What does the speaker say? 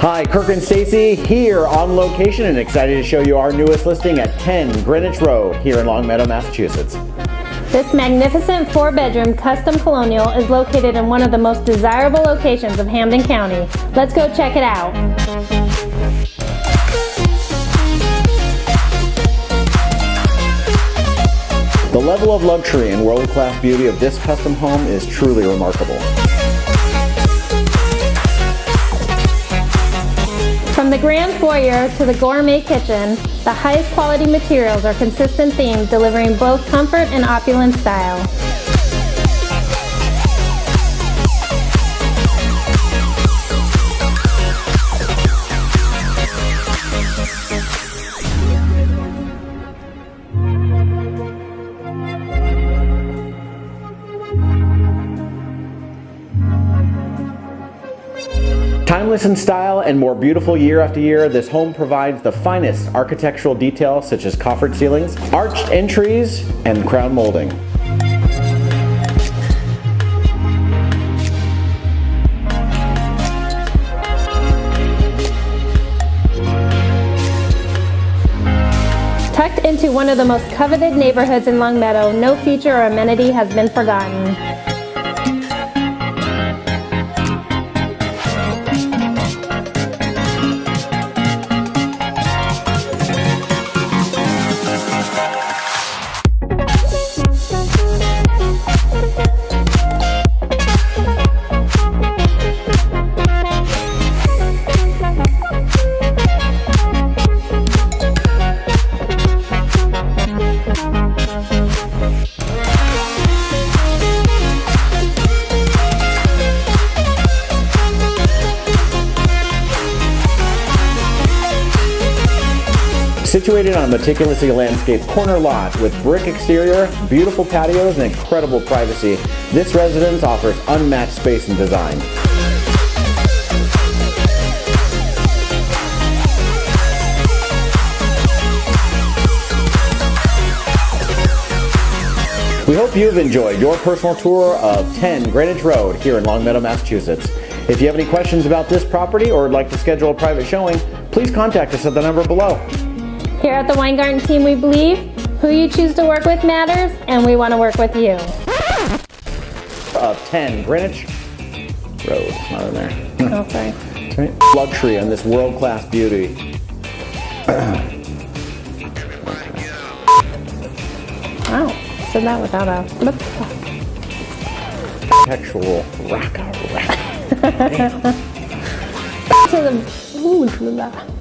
Hi, Kirk and Stacy here on location and excited to show you our newest listing at 10 Greenwich Road here in Longmeadow, Massachusetts. This magnificent 4-bedroom custom colonial is located in one of the most desirable locations of Hampden County. Let's go check it out. The level of luxury and world-class beauty of this custom home is truly remarkable. From the grand foyer to the gourmet kitchen, the highest quality materials are consistent themes delivering both comfort and opulent style. Timeless in style and more beautiful year after year, this home provides the finest architectural details such as coffered ceilings, arched entries, and crown molding. Tucked into one of the most coveted neighborhoods in Longmeadow, no feature or amenity has been forgotten. Situated on a meticulously landscaped corner lot with brick exterior, beautiful patios, and incredible privacy, this residence offers unmatched space and design. We hope you've enjoyed your personal tour of 10 Greenwich Road here in Longmeadow, Massachusetts. If you have any questions about this property or would like to schedule a private showing, please contact us at the number below. Here at the Weingarten team, we believe who you choose to work with matters, and we want to work with you. Of 10 Greenwich Road. It's not in there. Oh, sorry. That's right. Luxury and this world-class beauty. Wow, said that without a... Architectural rock. To the... Ooh, to the...